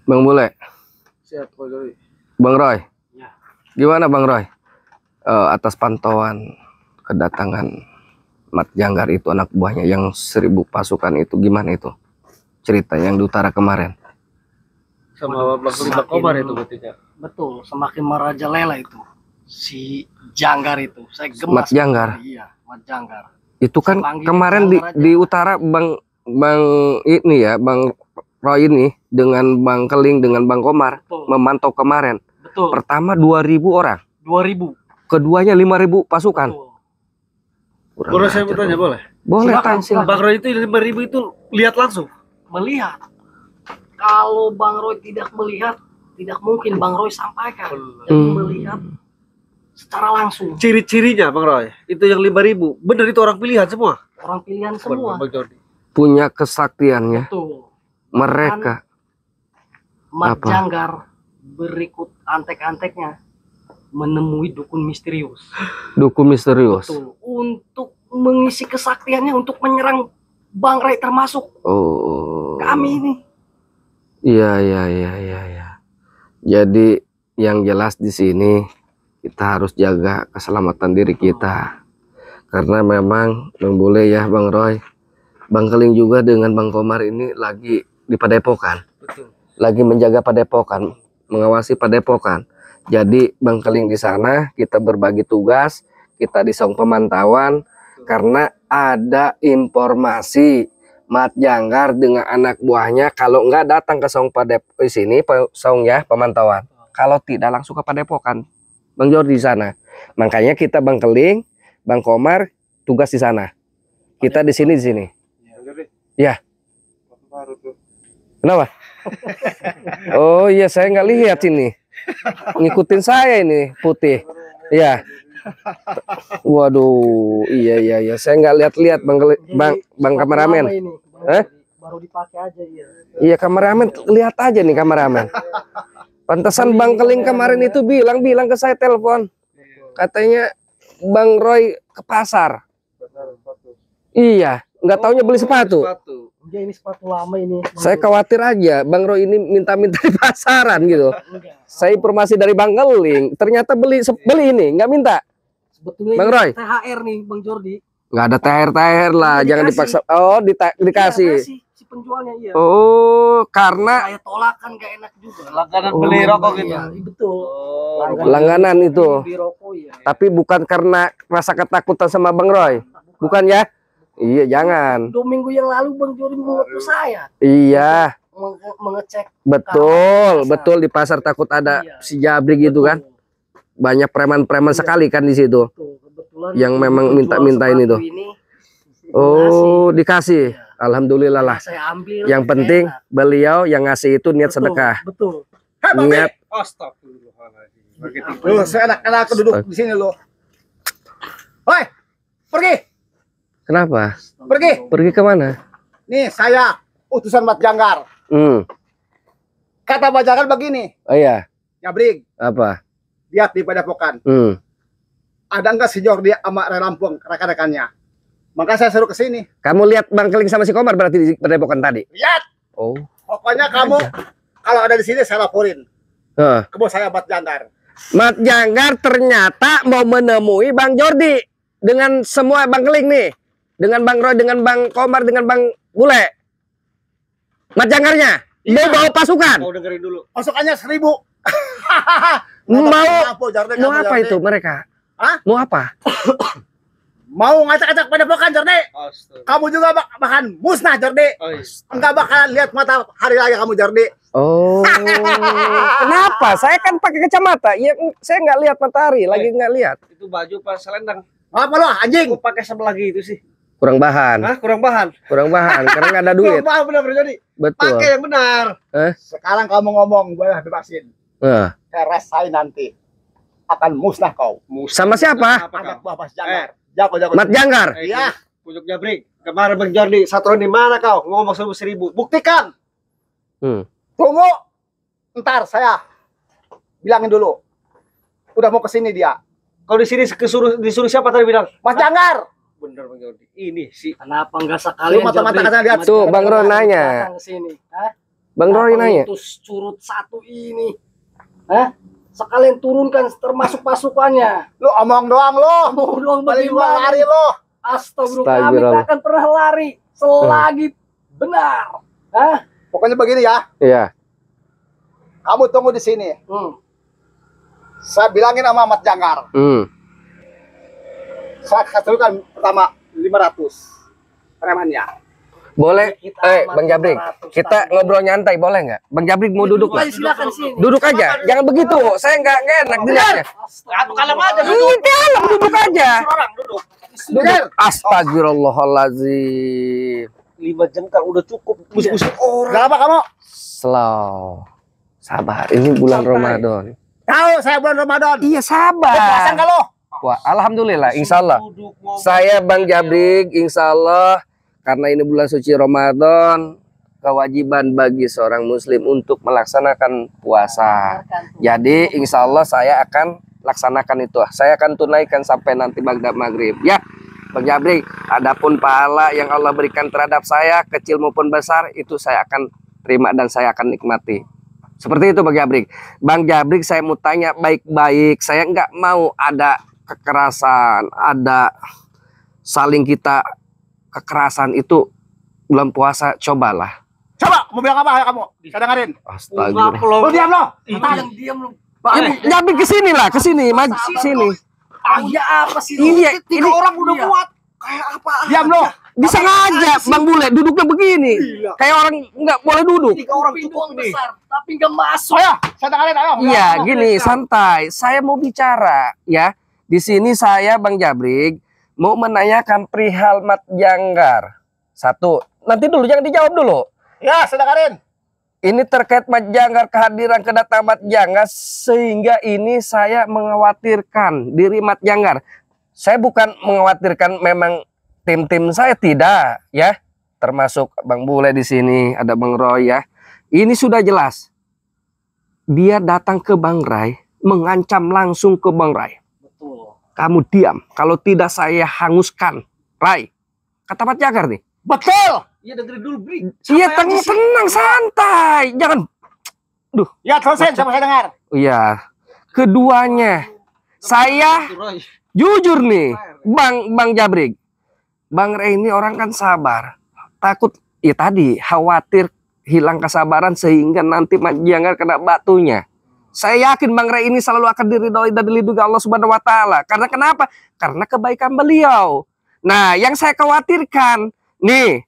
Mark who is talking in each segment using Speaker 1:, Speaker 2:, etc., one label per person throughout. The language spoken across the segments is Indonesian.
Speaker 1: Bang Bule.
Speaker 2: Siap, Pak Joy.
Speaker 1: Bang Roy.
Speaker 2: Ya.
Speaker 1: Gimana Bang Roy? Atas pantauan kedatangan Mat Janggar itu anak buahnya yang 1000 pasukan itu, gimana itu cerita yang di utara kemarin?
Speaker 2: Sama Bang Komar itu berarti ya.
Speaker 3: Betul, semakin merajalela itu si Janggar itu. Saya gemas.
Speaker 1: Mat Janggar.
Speaker 3: Iya, Mat Janggar.
Speaker 1: Itu kan kemarin di utara Bang ini ya, Bang Roy ini dengan Bang Keling dengan Bang Komar. Betul. Memantau kemarin.
Speaker 3: Betul.
Speaker 1: Pertama 2000 orang.
Speaker 3: 2000.
Speaker 1: Keduanya 5000 pasukan.
Speaker 3: Betul.
Speaker 2: Boleh saya bertanya, boleh?
Speaker 1: Boleh,
Speaker 3: Silakan.
Speaker 2: Bang Roy itu 5000 itu lihat langsung.
Speaker 3: Melihat. Kalau Bang Roy tidak melihat, tidak mungkin Bang Roy sampaikan. Jadi melihat secara langsung.
Speaker 2: Ciri-cirinya Bang Roy, itu yang 5000. Bener itu orang pilihan semua.
Speaker 3: Orang pilihan semua.
Speaker 2: Bang Jordi.
Speaker 1: Punya kesaktiannya.
Speaker 3: Betul.
Speaker 1: Mereka.
Speaker 3: Mat
Speaker 1: Apa?
Speaker 3: Janggar berikut antek-anteknya menemui dukun misterius.
Speaker 1: Dukun misterius.
Speaker 3: Betul. Untuk mengisi kesaktiannya untuk menyerang Bang Roy termasuk
Speaker 1: Oh.
Speaker 3: kami ini.
Speaker 1: Iya. Jadi yang jelas di sini kita harus jaga keselamatan diri kita. Karena memang boleh ya Bang Roy, Bang Keling juga dengan Bang Komar ini lagi di Padepokan.
Speaker 2: Betul.
Speaker 1: Lagi menjaga Padepokan, mengawasi Padepokan. Jadi Bang Keling di sana, kita berbagi tugas, kita di Saung pemantauan. Karena ada informasi Mat Janggar dengan anak buahnya kalau nggak datang ke Saung Padepokan di sini, Saung ya pemantauan. Kalau tidak langsung ke Padepokan, Bang Jordi di sana. Makanya kita Bang Keling, Bang Komar tugas di sana. Kita di sini. Ya. Kenapa? Oh iya, saya nggak lihat ini. Ngikutin saya ini putih. Ya. Waduh, iya. Saya nggak lihat bang kameramen.
Speaker 3: Baru dipakai aja ya.
Speaker 1: Iya, kameramen lihat aja nih kameramen. Pantesan Bang Keling kemarin itu bilang ke saya telepon. Katanya Bang Roy ke pasar. Iya, nggak taunya beli sepatu.
Speaker 3: Enggak, ini sepatu lama ini.
Speaker 1: Saya khawatir aja Bang Roy ini minta-minta di pasaran gitu. Saya informasi dari Bang Keling, ternyata beli ini, nggak minta.
Speaker 3: Sebetulnya
Speaker 1: Bang Roy,
Speaker 3: THR nih Bang Jordi.
Speaker 1: nggak ada THR lah, jangan dipaksa. Oh, dikasih.
Speaker 3: Iya, si penjualnya iya.
Speaker 1: Oh, karena
Speaker 3: Saya tolak kan gak enak juga.
Speaker 2: Langganan beli rokok gitu.
Speaker 3: Iya, betul.
Speaker 1: langganan itu.
Speaker 3: Beli rokok ya.
Speaker 1: Tapi bukan karena rasa ketakutan sama Bang Roy. Bukan ya? Iya, jangan.
Speaker 3: 2 minggu yang lalu Bang Jordi mengutus saya.
Speaker 1: Iya,
Speaker 3: Mengecek.
Speaker 1: betul di pasar takut ada si Jabri gitu kan. Banyak preman-preman sekali kan di situ.
Speaker 3: Kebetulan
Speaker 1: Yang memang minta ini tuh. Oh, dikasih.
Speaker 3: Iya.
Speaker 1: Alhamdulillah lah.
Speaker 3: Saya ambil.
Speaker 1: Yang penting beliau yang ngasih itu niat sedekah.
Speaker 3: Betul.
Speaker 1: Niat.
Speaker 2: Astagfirullahaladzim.
Speaker 4: Loh, saya anak duduk di sini lo. Hoi, pergi,
Speaker 1: Kenapa?
Speaker 4: pergi.
Speaker 1: Pergi kemana?
Speaker 4: Nih saya utusan Mat Janggar. Kata Mat Janggar begini,
Speaker 1: Oh iya.
Speaker 4: Nyabrig,
Speaker 1: Apa?
Speaker 4: lihat di Padepokan. Ada enggak si Jordi sama Lampung rekan-rekannya? Maka saya suruh ke sini.
Speaker 1: Kamu lihat Bang Keling sama si Komar berarti di Padepokan tadi?
Speaker 4: Lihat.
Speaker 1: Oh.
Speaker 4: Pokoknya kamu kalau ada di sini saya laporin. Ke bos saya Mat Janggar.
Speaker 1: Mat Janggar ternyata mau menemui Bang Jordi dengan semua Bang Keling nih. Dengan Bang Roy, dengan Bang Komar, dengan Bang Bule. Mat Janggarnya mau bawa pasukan.
Speaker 2: Mau dengerin dulu.
Speaker 4: Pasukannya 1000.
Speaker 1: Mau apa itu mereka?
Speaker 4: Hah?
Speaker 1: Mau apa?
Speaker 4: Mau ngacak-ngacak Padepokan Jordi. Kamu juga bahkan musnah Jordi. Enggak bakalan lihat mata hari lagi kamu Jordi.
Speaker 1: Oh. Kenapa? Saya kan pakai kacamata. Ya, saya nggak lihat matahari, lagi nggak lihat.
Speaker 2: Itu baju pas selendang.
Speaker 4: Apa lo anjing?
Speaker 2: Aku pakai sama lagi itu sih.
Speaker 1: Kurang bahan.
Speaker 2: Hah, kurang bahan.
Speaker 1: Kurang bahan karena nggak ada duit.
Speaker 4: Kurang benar Jordi.
Speaker 1: Betul.
Speaker 2: Pakai yang benar.
Speaker 4: Sekarang kamu ngomong, gue bebasin.
Speaker 1: Nah.
Speaker 4: Saya rasain nanti akan musnah kau.
Speaker 1: Sama siapa?
Speaker 4: Anak buah Mas Janggar. Jago.
Speaker 1: Mat Janggar.
Speaker 4: Iya.
Speaker 2: Pucuk Jabrik. Kemarin Bang Jordi, Satron di mana kau? Ngomong 1000. Buktikan.
Speaker 4: Tunggu. Ntar saya bilangin dulu. Udah mau kesini dia.
Speaker 2: Kau di sini disuruh siapa tadi bilang?
Speaker 4: Mas Janggar.
Speaker 2: Bener Bang Jordi. Ini sih.
Speaker 3: Kenapa enggak sekalian?
Speaker 4: Lu mata-mata kata lihat.
Speaker 1: Tuh Bang Ron nanya. Bang Roy nanya.
Speaker 3: Itu curut satu ini. Hah? Sekalian turunkan termasuk pasukannya.
Speaker 4: Lu omong doang lu.
Speaker 3: Mau doang
Speaker 4: Paling gua
Speaker 3: bagaimana?
Speaker 4: lari lu.
Speaker 3: Astagfirullah, kami
Speaker 1: Astagfirullah.
Speaker 3: tak akan pernah lari selagi benar. Hah?
Speaker 4: Pokoknya begini ya.
Speaker 1: Iya.
Speaker 4: Kamu tunggu di sini. Saya bilangin sama Mat Janggar. Saya kasih dulu kan pertama 500 premannya.
Speaker 1: Boleh.
Speaker 3: Kita
Speaker 1: Bang Jabrik,
Speaker 3: 500
Speaker 1: kita
Speaker 3: tadi.
Speaker 1: ngobrol nyantai boleh nggak? Bang Jabrik mau duduk nggak?
Speaker 3: Silakan sini.
Speaker 1: Duduk aja, jangan begitu. Saya nggak enak dilihatnya.
Speaker 2: Atu kalem aja
Speaker 1: Duduk aja.
Speaker 2: orang duduk.
Speaker 1: Duduk. Astagfirullahaladzim.
Speaker 2: 5 jam kan udah cukup. Musik-musik orang.
Speaker 4: Gak apa kamu?
Speaker 1: Slow. Sabar, ini bulan Ramadan.
Speaker 4: Tahu saya bulan Ramadan.
Speaker 1: Iya
Speaker 4: Puasa
Speaker 1: sabar.
Speaker 4: enggak lo?
Speaker 1: Wah, alhamdulillah, insya Allah.
Speaker 2: Duduk ngomong.
Speaker 1: Saya Bang Jabrik, insya Allah karena ini bulan suci Ramadan, kewajiban bagi seorang Muslim untuk melaksanakan puasa. Jadi insya Allah saya akan laksanakan itu. Saya akan tunaikan sampai nanti maghrib maghrib. Ya, Bang Jabrik. Adapun pahala yang Allah berikan terhadap saya, kecil maupun besar, itu saya akan terima dan saya akan nikmati. Seperti itu Bang Jabrik. Bang Jabrik, saya mau tanya baik-baik. Saya nggak mau ada kekerasan, ada saling kita kekerasan itu bulan puasa. Cobalah.
Speaker 4: Coba, mau bilang apa kamu? Saya dengerin.
Speaker 1: Astagfirullah.
Speaker 4: Lu diam lo.
Speaker 3: Diam lu.
Speaker 1: Jabrik kesini lah, kesini, maju sini.
Speaker 3: Iya apa sih?
Speaker 1: Iya, ini
Speaker 2: Orang udah kuat. Kayak apa?
Speaker 4: Diam lo.
Speaker 1: disengaja Bang Bule duduknya begini. Kayak orang nggak boleh duduk.
Speaker 2: 3 orang
Speaker 3: Pintu
Speaker 2: cukup nih.
Speaker 3: besar, tapi nggak masuk.
Speaker 4: Ayo, saya dengerin, ayo.
Speaker 1: Iya, gini, santai. Saya mau bicara, ya. Di sini saya Bang Jabrik mau menanyakan perihal Mat Janggar. Satu, nanti dulu jangan dijawab dulu.
Speaker 4: Ya, saya dengerin.
Speaker 1: Ini terkait Mat Janggar, kehadiran kedatangan Mat Janggar, sehingga ini saya mengkhawatirkan diri Mat Janggar. Saya bukan mengkhawatirkan memang tim-tim saya, tidak, ya. Termasuk Bang Bule di sini, ada Bang Roy, ya. Ini sudah jelas. Dia datang ke Bang Rai, mengancam langsung ke Bang Rai.
Speaker 3: Betul.
Speaker 1: Kamu diam, kalau tidak saya hanguskan. Rai, kata Mat Janggar nih.
Speaker 4: Betul.
Speaker 2: Iya, dengerin dulu, Bri.
Speaker 1: Iya, tenang, santai. Jangan.
Speaker 4: Ya, selesai sama saya dengar.
Speaker 1: Iya. Keduanya, saya jujur nih, Bang Jabrik. Bang Ray ini orang kan sabar. Takut, ya tadi, khawatir hilang kesabaran sehingga nanti Mat Janggar kena batunya. Saya yakin Bang Ray ini selalu akan diridhoi dan dilindungi Allah Subhanahu wa Ta'ala. Karena kenapa? Karena kebaikan beliau. Nah, yang saya khawatirkan, nih,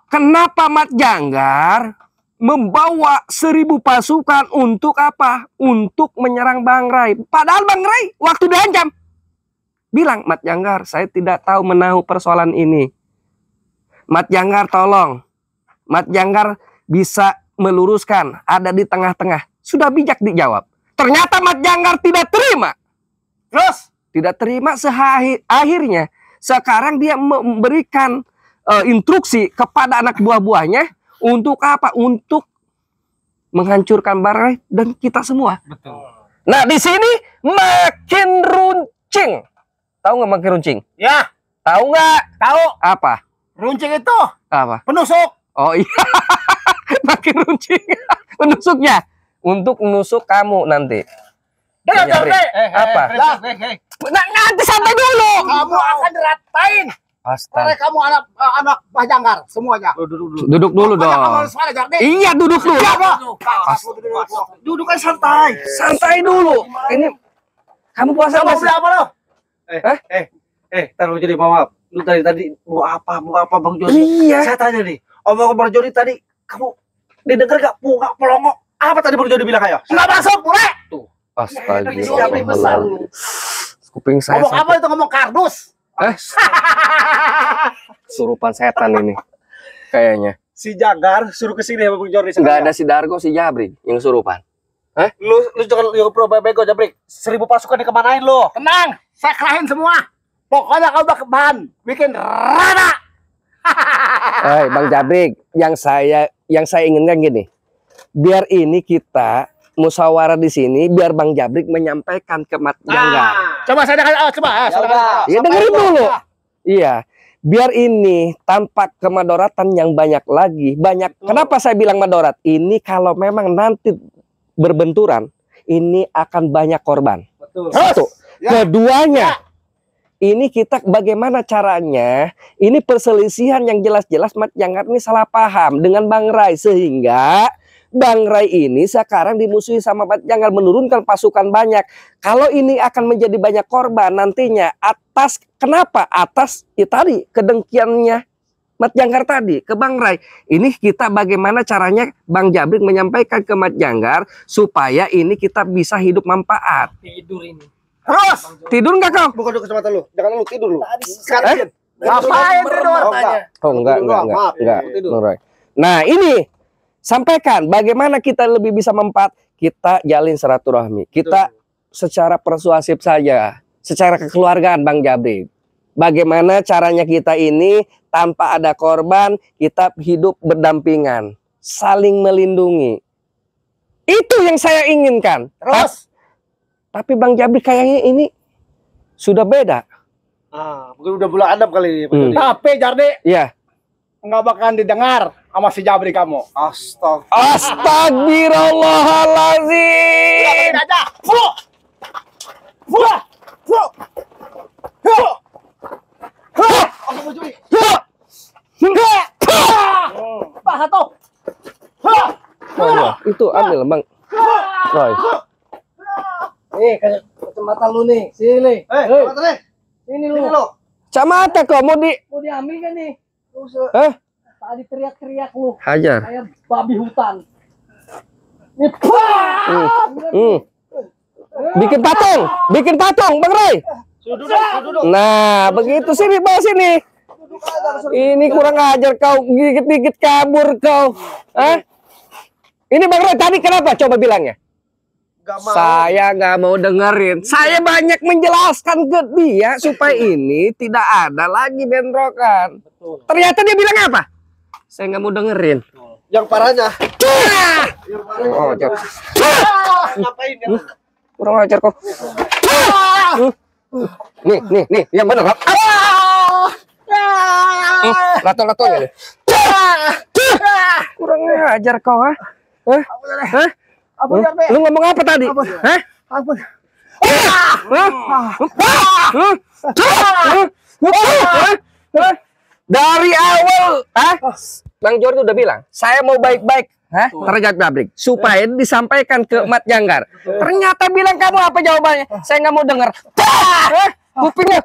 Speaker 1: kenapa Mat Janggar membawa 1000 pasukan untuk apa? Untuk menyerang Bang Ray. Padahal Bang Ray waktu diancam bilang, Mat Janggar, saya tidak tahu menahu persoalan ini. Mat Janggar tolong. Mat Janggar bisa meluruskan, ada di tengah-tengah. Sudah bijak dijawab. Ternyata Mat Janggar tidak terima.
Speaker 4: Terus?
Speaker 1: Tidak terima akhirnya. Sekarang dia memberikan instruksi kepada anak buah-buahnya untuk apa? Untuk menghancurkan Bang Ray dan kita semua.
Speaker 2: Betul.
Speaker 1: Nah, di sini makin runcing. Tahu nggak makin runcing?
Speaker 4: Ya,
Speaker 1: Tahu nggak?
Speaker 4: tahu.
Speaker 1: Apa?
Speaker 4: Runcing itu
Speaker 1: Apa?
Speaker 4: penusuk.
Speaker 1: Oh iya. Makin runcing. Penusuknya. Untuk menusuk kamu nanti.
Speaker 4: Dengar,
Speaker 1: Jabrik.
Speaker 4: Jabrik.
Speaker 1: Apa? Nah, nanti santai dulu.
Speaker 4: Kamu akan diratain. Karena
Speaker 1: Astaga.
Speaker 4: kamu anak Pak Janggar semuanya.
Speaker 1: Duduk dulu
Speaker 4: Pokoknya
Speaker 1: dong.
Speaker 4: kamu harus pada Jabrik.
Speaker 1: Iya, duduk dulu.
Speaker 4: Siap, lo.
Speaker 2: Duduk kan santai.
Speaker 1: Santai dulu. Ini kamu puasa
Speaker 4: Kamu
Speaker 1: nggak sih?
Speaker 4: beli apa lo?
Speaker 2: Taruh jadi maaf. Lu tadi mau apa Bang Joni?
Speaker 1: Iya.
Speaker 2: Saya tanya nih, omong Bang Joni tadi kamu didengar gak? Nggak pelongok. Apa tadi Bang Joni bilang ayo?
Speaker 4: Nggak masuk, bule.
Speaker 1: Astagfirullah. Kuping saya
Speaker 4: Ngomong apa
Speaker 1: sakit.
Speaker 4: itu, ngomong kardus?
Speaker 1: Surupan setan ini. Kayaknya.
Speaker 2: Si Janggar suruh kesini ya Bang Joni.
Speaker 1: Nggak ada si Dargo, si Jabrik yang surupan.
Speaker 2: Lu jangan yang pro bego Jabrik. 1000 pasukan dikemanain lo?
Speaker 4: Tenang, saya kerahin semua. Pokoknya kamu bakal bahan bikin rada.
Speaker 1: Bang Jabrik, yang saya inginkan gini. Biar ini kita musyawarah di sini, biar Bang Jabrik menyampaikan ke Mat Janggar.
Speaker 4: Coba saya dengar, coba.
Speaker 2: Ya udah.
Speaker 1: Ya dengerin dulu. Iya. biar ini tanpa kemadaratan yang banyak lagi. Kenapa saya bilang madarat? Ini kalau memang nanti berbenturan, ini akan banyak korban.
Speaker 2: Betul.
Speaker 1: Satu.
Speaker 4: Ya.
Speaker 1: Keduanya, ini kita bagaimana caranya? Ini perselisihan yang jelas-jelas Mat Janggar ini salah paham dengan Bang Rai, sehingga Bang Rai ini sekarang dimusuhi sama Mat Janggar, menurunkan pasukan banyak. Kalau ini akan menjadi banyak korban nantinya atas, kenapa? Atas ya tadi kedengkiannya Mat Janggar tadi ke Bang Rai. Ini kita bagaimana caranya Bang Jabrik menyampaikan ke Mat Janggar supaya ini kita bisa hidup manfaat.
Speaker 3: Tidur ini.
Speaker 4: Terus.
Speaker 1: Tidur nggak kau?
Speaker 2: Buka dulu kacamata lu. Jangan lu tidur lu.
Speaker 4: Sekarang. Ngapain tidur?
Speaker 1: Oh enggak.
Speaker 2: Maaf. Tidur.
Speaker 1: Bang Rai. Nah ini sampaikan bagaimana kita lebih bisa manfaat. Kita jalin silaturahmi. Kita secara persuasif saja, secara kekeluargaan Bang Jabrik. Bagaimana caranya kita ini tanpa ada korban, kita hidup berdampingan, saling melindungi. Itu yang saya inginkan.
Speaker 4: Terus.
Speaker 1: Tapi Bang Jabrik kayaknya ini sudah beda.
Speaker 2: Mungkin udah bulan adab kali.
Speaker 4: Tapi Jardi
Speaker 1: Ya.
Speaker 4: nggak bakalan didengar sama si Jabri kamu.
Speaker 2: Astaga.
Speaker 1: Astagfirullahaladzim.
Speaker 4: Aja. Fuh. Pak satu.
Speaker 1: Oh, iya. Itu ambil Bang Roy.
Speaker 3: Nih, kacamata lu nih. Sini.
Speaker 2: Kacamata nih.
Speaker 3: Sini
Speaker 2: Sini
Speaker 3: lu.
Speaker 2: lu.
Speaker 1: Kacamata kok mau di
Speaker 3: Mau diambil kan nih?
Speaker 1: Hah?
Speaker 3: Tadi teriak-teriak lu.
Speaker 1: Hajar.
Speaker 3: Kayak babi hutan. Nih, pah!
Speaker 1: Bikin patung Bang Roy.
Speaker 2: Sudah duduk.
Speaker 1: Nah, begitu sini bawa sini. Ini kurang ajar kau, gigit-gigit kabur kau. Hah? Ini Bang Roy tadi kenapa coba bilangnya?
Speaker 2: Gak mau.
Speaker 1: Saya nggak mau dengerin. Saya banyak menjelaskan ke dia supaya ini tidak ada lagi bentrokan. Ternyata dia bilang apa? Saya nggak mau dengerin.
Speaker 2: Yang parahnya.
Speaker 1: Oh,
Speaker 2: Ngapain ya?
Speaker 1: kurang ajar kau. Nih, yang benar. Lato-lato ya. Kurang ajar kau, ha? Hah?
Speaker 4: Apa Jardi?
Speaker 1: Lu ngomong apa tadi? Hah?
Speaker 4: Apa?
Speaker 1: Dari awal, Bang Jordi udah bilang, saya mau baik-baik, terhadap Jabrik, supaya disampaikan ke Mat Janggar. Ternyata bilang kamu apa jawabannya? Saya nggak mau dengar. Kupingnya.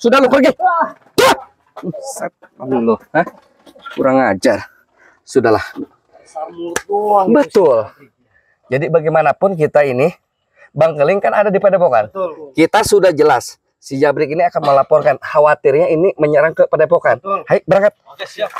Speaker 1: Sudah lu pergi. Lu, kurang ajar. Sudahlah. Betul. Jadi bagaimanapun kita ini, Bang Keling kan ada di Padepokan.
Speaker 2: Betul.
Speaker 1: Kita sudah jelas. Si Jabrik ini akan melaporkan, khawatirnya ini menyerang ke Padepokan.
Speaker 2: Betul.
Speaker 1: Hai, berangkat.
Speaker 2: Oke, siap.